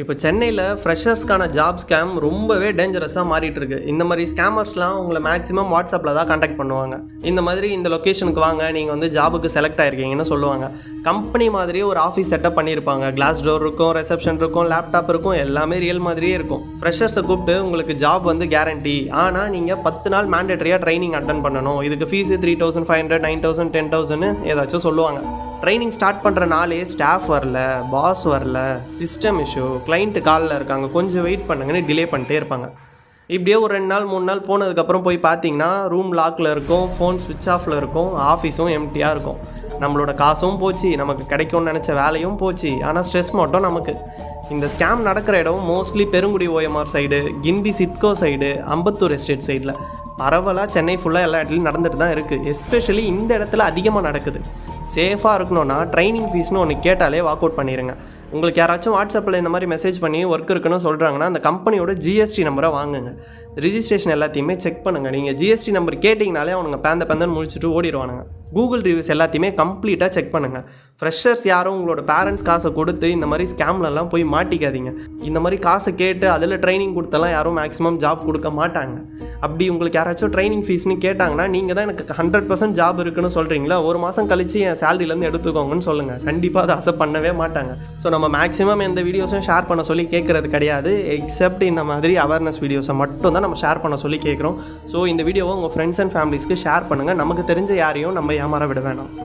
இப்போ சென்னையில் ஃப்ரெஷர்ஸ்க்கான job scam ரொம்பவே டேஞ்சரஸாக மாறிட்டு இருக்கு. இந்த மாதிரி ஸ்கேமர்ஸ்லாம் உங்களை மேக்ஸிமம் வாட்ஸ்அப்பில் தான் காண்டாக்ட் பண்ணுவாங்க. இந்த மாதிரி இந்த லொக்கேஷனுக்கு வாங்க, நீங்கள் வந்து ஜாபுக்கு செலக்ட் ஆகிருக்கீங்கன்னு சொல்லுவாங்க. கம்பெனி மாதிரியே ஒரு ஆஃபீஸ் செட்டப் பண்ணியிருப்பாங்க. கிளாஸ் டோர் இருக்கும், ரிசப்ஷன் இருக்கும், லேப்டாப் இருக்கும், எல்லாமே ரியல் மாதிரியே இருக்கும். ஃப்ரெஷர்ஸை கூப்பிட்டு உங்களுக்கு ஜாப் வந்து கேரண்டி, ஆனால் நீங்கள் 10 நாள் மேண்டேட்டரியாக ட்ரைனிங் அட்டன் பண்ணணும். இதுக்கு ஃபீஸு 3500, 9000, 10,000 ஏதாச்சும் சொல்லுவாங்க. ட்ரைனிங் ஸ்டார்ட் பண்ணுற நாளே ஸ்டாஃப் வரல, பாஸ் வரல, சிஸ்டம் இஷ்யூ, கிளைண்ட்டு காலில் இருக்காங்க, கொஞ்சம் வெயிட் பண்ணுங்கன்னு டிலே பண்ணிட்டே இருப்பாங்க. இப்படியே ஒரு 2 நாள் 3 நாள் போனதுக்கப்புறம் போய் பார்த்தீங்கன்னா ரூம் லாக்கில் இருக்கும், ஃபோன் ஸ்விட்ச் ஆஃபில் இருக்கும், ஆஃபீஸும் எம்டியாக இருக்கும். நம்மளோட காசும் போச்சு, நமக்கு கிடைக்கும்னு நினச்ச வேலையும் போச்சு, ஆனால் ஸ்ட்ரெஸ் மட்டும் நமக்கு. இந்த ஸ்கேம் நடக்கிற இடம் மோஸ்ட்லி பெருங்குடி ஓஎம்ஆர் சைடு, கிண்டி சிட்கோ சைடு, அம்பத்தூர் எஸ்டேட் சைடில், பரவலாக சென்னை ஃபுல்லாக எல்லா இடத்துலையும் நடந்துட்டு தான் இருக்குது. எஸ்பெஷலி இந்த இடத்துல அதிகமாக நடக்குது. சேஃபாக இருக்கணும்னா ட்ரைனிங் ஃபீஸ்னு ஒன்று கேட்டாலே வாக் அவுட் பண்ணிடுங்க. உங்களுக்கு யாராச்சும் வாட்ஸ்அப்பில் இந்த மாதிரி மெசேஜ் பண்ணி ஒர்க் இருக்குன்னு சொல்கிறாங்கன்னா அந்த கம்பெனியோட ஜிஎஸ்டி நம்பரை வாங்குங்க. ரிஜிஸ்ட்ரேஷன் எல்லாத்தையுமே செக் பண்ணுங்கள். நீங்கள் ஜிஎஸ்டி நம்பர் கேட்டிங்கனாலே அவனுங்க பேந்தன்னு முடிச்சுட்டு ஓடிடுவானுங்க. கூகுள் ரிவ்யூஸ் எல்லாத்தையுமே கம்ப்ளீட்டாக செக் பண்ணுங்கள். ஃப்ரெஷர்ஸ் யாரும் உங்களோட பேரண்ட்ஸ் காசை கொடுத்து இந்த மாதிரி ஸ்கேம்லலாம் போய் மாட்டிக்காதீங்க. இந்த மாதிரி காசை கேட்டு அதில் ட்ரைனிங் கொடுத்தெல்லாம் யாரும் மேக்ஸிமம் ஜாப் கொடுக்க மாட்டாங்க. அப்படி உங்களுக்கு யாராச்சும் ட்ரைனிங் ஃபீஸ்னு கேட்டாங்கன்னா நீங்கள் தான் எனக்கு 100% ஜாப் இருக்குன்னு சொல்கிறீங்களா, ஒரு மாதம் கழிச்சு என் சேலரியிலேருந்து எடுத்துக்கோங்கன்னு சொல்லுங்கள். கண்டிப்பாக அதை அக்செப்ட் பண்ணவே மாட்டாங்க. ஸோ நம்ம மேக்ஸிமம் எந்த வீடியோஸும் ஷேர் பண்ண சொல்லி கேட்குறது கிடையாது. எக்ஸப்ட் இந்த மாதிரி அவேர்னஸ் வீடியோஸை மட்டும் தான் நம்ம ஷேர் பண்ண சொல்லி கேட்குறோம். ஸோ இந்த வீடியோவை உங்கள் ஃப்ரெண்ட்ஸ் அண்ட் ஃபேமிலிஸ்க்கு ஷேர் பண்ணுங்கள். நமக்கு தெரிஞ்ச யாரையும் நம்ம ஏமாற விட வேணாம்.